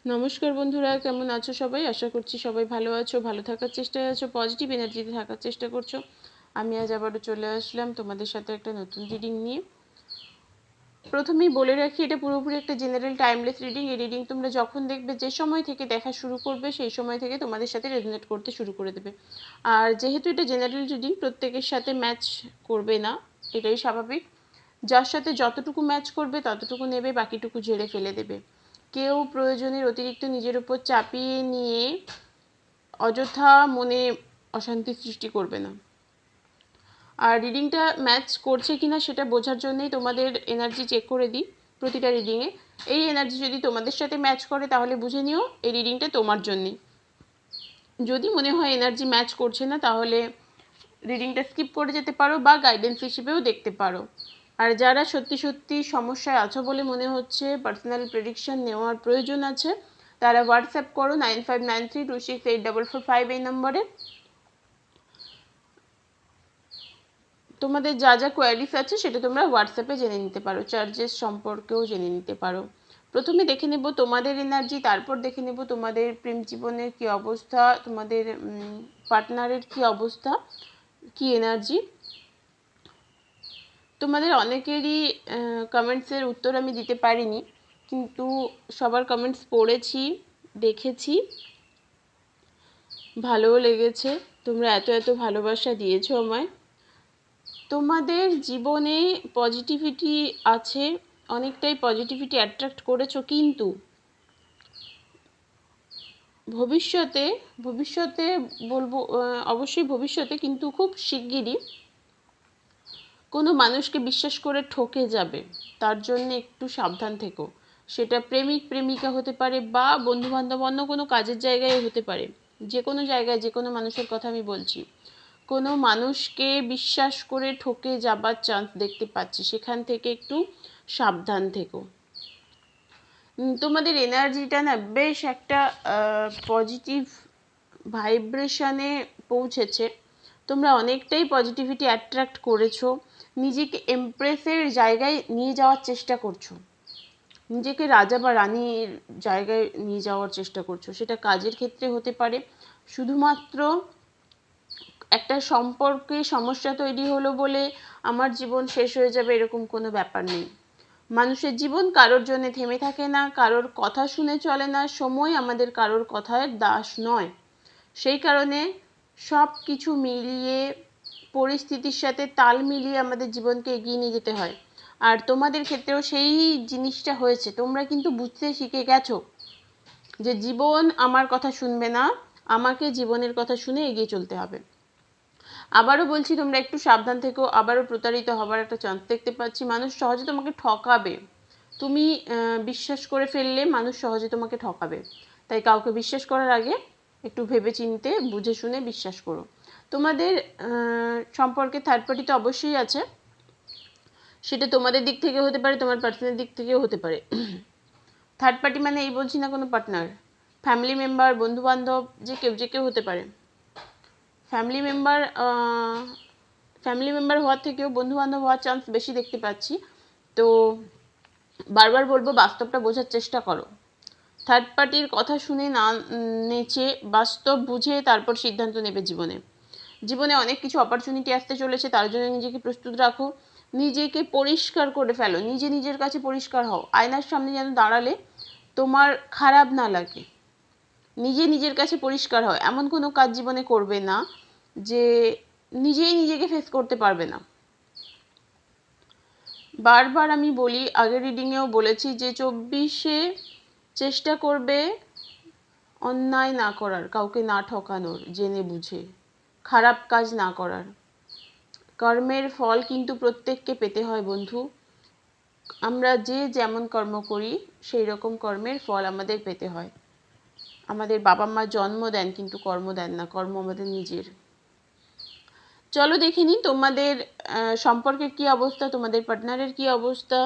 নমস্কার বন্ধুরা, কেমন আছো সবাই? আশা করছি সবাই ভালো আছো, ভালো থাকার চেষ্টায় আছো, পজিটিভ এনার্জিতে থাকার চেষ্টা করছো। আমি আজ আবারও চলে আসলাম তোমাদের সাথে একটা নতুন রিডিং নিয়ে। প্রথমেই বলে রাখি, এটা পুরোপুরি একটা জেনারেল টাইমলেস রিডিং। এই রিডিং তোমরা যখন দেখবে, যে সময় থেকে দেখা শুরু করবে, সেই সময় থেকে তোমাদের সাথে রেজোনেট করতে শুরু করে দেবে। আর যেহেতু এটা জেনারেল রিডিং, প্রত্যেকের সাথে ম্যাচ করবে না, এটাই স্বাভাবিক। যার সাথে যতটুকু ম্যাচ করবে ততটুকু নেবে, বাকিটুকু ঝেড়ে ফেলে দেবে। কেউ প্রয়োজনের অতিরিক্ত নিজের উপর চাপিয়ে নিয়ে অযথা মনে অশান্তি সৃষ্টি করবে না। আর রিডিংটা ম্যাচ করছে কিনা সেটা বোঝার জন্যই তোমাদের এনার্জি চেক করে দিই প্রতিটা রিডিংয়ে। এই এনার্জি যদি তোমাদের সাথে ম্যাচ করে তাহলে বুঝে নিও এই রিডিংটা তোমার জন্যই। যদি মনে হয় এনার্জি ম্যাচ করছে না, তাহলে রিডিংটা স্কিপ করে যেতে পারো বা গাইডেন্স হিসেবেও দেখতে পারো। আর যারা সত্যি সত্যি সমস্যায় আছো বলে মনে হচ্ছে, পার্সোনাল প্রেডিকশন নেওয়ার প্রয়োজন আছে, তারা হোয়াটসঅ্যাপ করো 9593268445 এই নম্বরে। তোমাদের যা যা কোয়ারিজ আছে সেটা তোমরা হোয়াটসঅ্যাপে জেনে নিতে পারো, চার্জেস সম্পর্কেও জেনে নিতে পারো। প্রথমে দেখে নেব তোমাদের এনার্জি, তারপর দেখে নেব তোমাদের প্রেম জীবনের কী অবস্থা, তোমাদের পার্টনারের কী অবস্থা, কী এনার্জি। তোমাদের অনেকেরই কমেন্টসের উত্তর আমি দিতে পারিনি, কিন্তু সবার কমেন্টস পড়েছি, দেখেছি, ভালোও লেগেছে। তোমরা এত এত ভালোবাসা দিয়েছো আমায়। তোমাদের জীবনে পজিটিভিটি আছে, অনেকটাই পজিটিভিটি অ্যাট্রাক্ট করেছো, কিন্তু ভবিষ্যতে বলবো, অবশ্যই ভবিষ্যতে, কিন্তু খুব শিগগিরই কোনো মানুষকে বিশ্বাস করে ঠকে যাবে। তার জন্য একটু সাবধান থেকো। সেটা প্রেমিক প্রেমিকা হতে পারে বা বন্ধুবান্ধব, অন্য কোনো কাজের জায়গায় হতে পারে। যে কোনো জায়গায় যে কোনো মানুষের কথা আমি বলছি। কোনো মানুষকে বিশ্বাস করে ঠকে যাবার চান্স দেখতে পাচ্ছি, সেখান থেকে একটু সাবধান থেকো। তোমাদের এনার্জিটা না বেশ একটা পজিটিভ ভাইব্রেশনে পৌঁছেছে। তোমরা অনেকটাই পজিটিভিটি অ্যাট্রাক্ট করেছো, নিজেকে এমপ্রেসের জায়গায় নিয়ে যাওয়ার চেষ্টা করছো, নিজেকে রাজা বা রানীর জায়গায় নিয়ে যাওয়ার চেষ্টা করছো। সেটা কাজের ক্ষেত্রে হতে পারে। শুধুমাত্র একটা সম্পর্কে সমস্যা তৈরি হলো বলে আমার জীবন শেষ হয়ে যাবে, এরকম কোনো ব্যাপার নেই। মানুষের জীবন কারোর জন্য থেমে থাকে না, কারোর কথা শুনে চলে না, সময় আমাদের কারোর কথার দাস নয়। সেই কারণে সব কিছু মিলিয়ে, পরিস্থিতির সাথে তাল মিলিয়ে আমাদের জীবনকে এগিয়ে নিয়ে যেতে হয়। আর তোমাদের ক্ষেত্রেও সেই জিনিসটা হয়েছে। তোমরা কিন্তু বুঝতে শিখে গেছো যে জীবন আমার কথা শুনবে না, আমাকে জীবনের কথা শুনে এগিয়ে চলতে হবে। আবারও বলছি, তোমরা একটু সাবধান থেকো। আবারও প্রতারিত হবার একটা চান্স দেখতে পাচ্ছি। মানুষ সহজে তোমাকে ঠকাবে। তুমি বিশ্বাস করে ফেললে মানুষ সহজে তোমাকে ঠকাবে। তাই কাউকে বিশ্বাস করার আগে একটু ভেবে চিনতে, বুঝে শুনে বিশ্বাস করো। তোমাদের সম্পর্কে থার্ড পার্টি তো অবশ্যই আছে। সেটা তোমাদের দিক থেকে হতে পারে, তোমার পার্সোনাল দিক থেকেও হতে পারে। থার্ড পার্টি মানে এই বলছি না কোনো পার্টনার, ফ্যামিলি মেম্বার, বন্ধুবান্ধব, যে কেউ হতে পারে। ফ্যামিলি মেম্বার হওয়ার থেকেও বন্ধুবান্ধব হওয়ার চান্স বেশি দেখতে পাচ্ছি। তো বারবার বলবো, বাস্তবটা বোঝার চেষ্টা করো। থার্ড পার্টির কথা শুনে না নেচে, বাস্তব বুঝে তারপর সিদ্ধান্ত নেবে। জীবনে অনেক কিছু অপরচুনিটি আসতে চলেছে, তার জন্য নিজেকে প্রস্তুত রাখো। নিজেকে পরিষ্কার করে ফেলো, নিজের কাছে পরিষ্কার হও। আয়নার সামনে যেন দাঁড়ালে তোমার খারাপ না লাগে। নিজের কাছে পরিষ্কার হয়, এমন কোনো কাজ জীবনে করবে না যে নিজেকে ফেস করতে পারবে না। বারবার আমি বলি, আগের রিডিংয়েও বলেছি, যে 24-এ চেষ্টা করবে অন্যায় না করার, কাউকে না ঠকানোর, জেনে বুঝে খারাপ কাজ না করার। কর্মের ফল কিন্তু প্রত্যেককে পেতে হয় বন্ধু। আমরা যে যেমন কর্ম করি সেই রকম কর্মের ফল আমাদের পেতে হয়। আমাদের বাবা মা জন্ম দেন, কিন্তু কর্ম দেন না, কর্ম আমাদের নিজের। চলো দেখে নিই তোমাদের সম্পর্কের কী অবস্থা, তোমাদের পার্টনারের কী অবস্থা।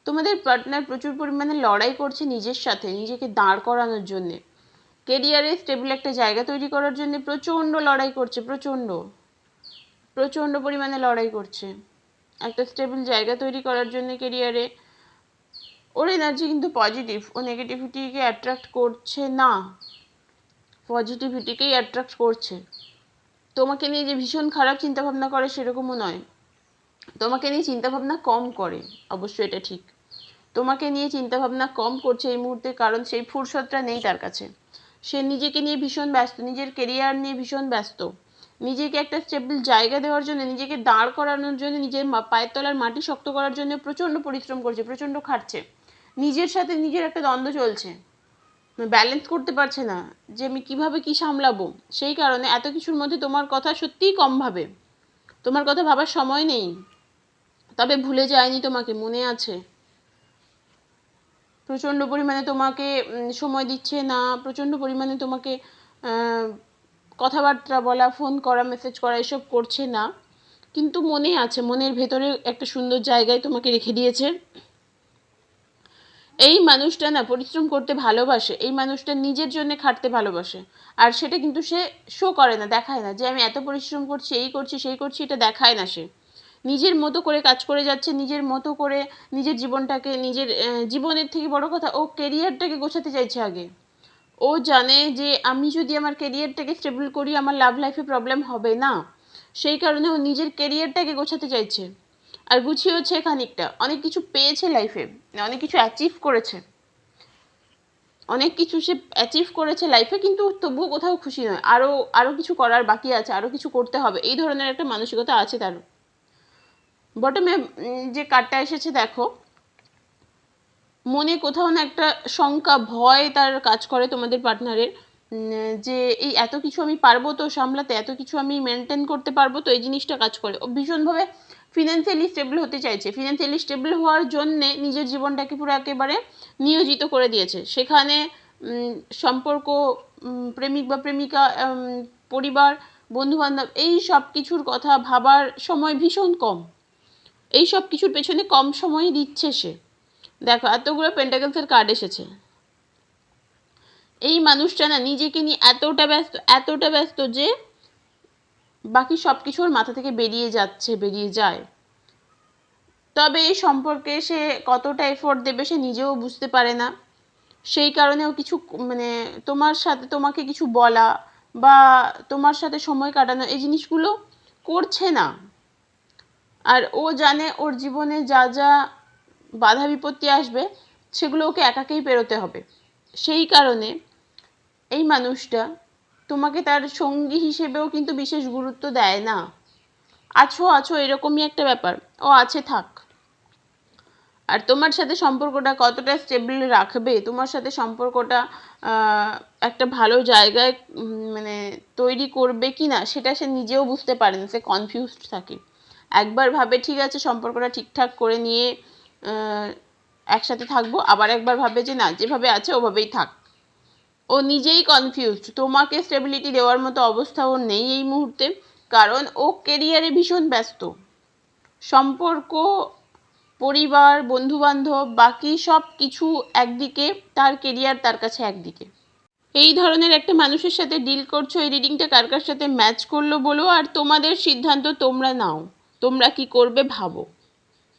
তোমাদের পার্টনার প্রচুর পরিমাণে লড়াই করছে নিজের সাথে, নিজেকে দাঁড় করানোর জন্যে, কেরিয়ারে স্টেবল একটা জায়গা তৈরি করার জন্য প্রচণ্ড লড়াই করছে, প্রচণ্ড পরিমাণে লড়াই করছে একটা স্টেবল জায়গা তৈরি করার জন্য কেরিয়ারে। ওর এনার্জি কিন্তু পজিটিভ, ও নেগেটিভিটিকে অ্যাট্রাক্ট করছে না, পজিটিভিটিকেই অ্যাট্রাক্ট করছে। তোমাকে নিয়ে যে ভীষণ খারাপ চিন্তাভাবনা করে সেরকমও নয়, তোমাকে নিয়ে চিন্তাভাবনা কম করে, অবশ্যই এটা ঠিক। তোমাকে নিয়ে চিন্তাভাবনা কম করছে এই মুহূর্তে, কারণ সেই ফুরসতটা নেই তার কাছে। সে নিজেকে নিয়ে ভীষণ ব্যস্ত, নিজের কেরিয়ার নিয়ে ভীষণ ব্যস্ত, নিজেকে একটা স্টেবল জায়গা দেওয়ার জন্য, নিজেকে দাঁড় করানোর জন্য, নিজের পায়ের তলার মাটি শক্ত করার জন্য প্রচণ্ড পরিশ্রম করছে, প্রচণ্ড খাটছে। নিজের সাথে নিজের একটা দ্বন্দ্ব চলছে, ব্যালেন্স করতে পারছে না যে আমি কিভাবে কি সামলাবো। সেই কারণে এত কিছুর মধ্যে তোমার কথা সত্যিই কম ভাবে, তোমার কথা ভাবার সময় নেই। তবে ভুলে যায়নি, তোমাকে মনে আছে, প্রচণ্ড পরিমাণে তোমাকে সময় দিচ্ছে না, প্রচণ্ড পরিমাণে তোমাকে কথাবার্তা বলা, ফোন করা, মেসেজ করা এসব করছে না, কিন্তু মনে আছে, মনের ভেতরে একটা সুন্দর জায়গায় তোমাকে রেখে দিয়েছে। এই মানুষটা না পরিশ্রম করতে ভালোবাসে, এই মানুষটা নিজের জন্য খাটতে ভালোবাসে, আর সেটা কিন্তু সে শো করে না, দেখায় না যে আমি এত পরিশ্রম করছি, এই করছি সেই করছি, এটা দেখায় না। সে নিজের মতো করে কাজ করে যাচ্ছে, নিজের মতো করে নিজের জীবনটাকে, নিজের জীবনের থেকে বড় কথা ও কেরিয়ারটাকে গোছাতে চাইছে আগে। ও জানে যে আমি যদি আমার কেরিয়ারটাকে স্টেবল করি আমার লাভ লাইফে প্রবলেম হবে না, সেই কারণে ও নিজের কেরিয়ারটাকে গোছাতে চাইছে, আর গুছিয়েওছে খানিকটা, অনেক কিছু পেয়েছে লাইফে, অনেক কিছু অ্যাচিভ করেছে, অনেক কিছু সে অ্যাচিভ করেছে লাইফে, কিন্তু তবুও কোথাও খুশি নয়, আরও কিছু করার বাকি আছে, আরও কিছু করতে হবে, এই ধরনের একটা মানসিকতা আছে তার। বটমে যে কার্ডটা এসেছে দেখো, মনে কোথাও না একটা শঙ্কা, ভয় তার কাজ করে তোমাদের পার্টনারের, যে এই এত কিছু আমি পারবো তো সামলাতে, এত কিছু আমি মেনটেন করতে পারবো তো, এই জিনিসটা কাজ করে। ও ভীষণভাবে ফিনান্সিয়ালি স্টেবল হতে চাইছে, ফিনান্সিয়ালি স্টেবল হওয়ার জন্যে নিজের জীবনটাকে পুরো একেবারে নিয়োজিত করে দিয়েছে। সেখানে সম্পর্ক, প্রেমিক বা প্রেমিকা, পরিবার, বন্ধুবান্ধব, এই সব কিছুর কথা ভাবার সময় ভীষণ কম, এই সব কিছুর পেছনে কম সময় দিচ্ছে সে। দেখো এতগুলো পেন্টাকেলসের কার্ড এসেছে, এই মানুষটা না নিজেকে নিয়ে এতটা ব্যস্ত যে বাকি সব কিছুর মাথা থেকে বেরিয়ে যায়। তবে এই সম্পর্কে সে কতটা এফোর্ট দেবে সে নিজেও বুঝতে পারে না, সেই কারণেও কিছু তোমাকে কিছু বলা বা তোমার সাথে সময় কাটানো এই জিনিসগুলো করছে না। আর ও জানে ওর জীবনে যা যা বাধা বিপত্তি আসবে সেগুলো ওকে একাকেই পেরোতে হবে, সেই কারণে এই মানুষটা তোমাকে তার সঙ্গী হিসেবেও কিন্তু বিশেষ গুরুত্ব দেয় না। আছো এরকমই একটা ব্যাপার, ও আছে থাক। আর তোমার সাথে সম্পর্কটা কতটা স্টেবল রাখবে, তোমার সাথে সম্পর্কটা একটা ভালো জায়গায় মানে তৈরি করবে কি না সেটা সে নিজেও বুঝতে পারে না, সে কনফিউজড থাকে। একবার ভাবে ঠিক আছে সম্পর্কটা ঠিকঠাক করে নিয়ে একসাথে থাকবো, আবার একবার ভাবে যে না, যেভাবে আছে ওভাবেই থাক। ও নিজেই কনফিউজড, তোমাকে স্টেবিলিটি দেওয়ার মতো অবস্থা ওর নেই এই মুহূর্তে, কারণ ও কেরিয়ারে ভীষণ ব্যস্ত। সম্পর্ক, পরিবার, বন্ধুবান্ধব, বাকি সব কিছু একদিকে, তার কেরিয়ার তার কাছে একদিকে। এই ধরনের একটা মানুষের সাথে ডিল করছো, এই রিডিংটা কার কার সাথে ম্যাচ করলো বলো, আর তোমাদের সিদ্ধান্ত তোমরা নাও, তোমরা কি করবে ভাবো।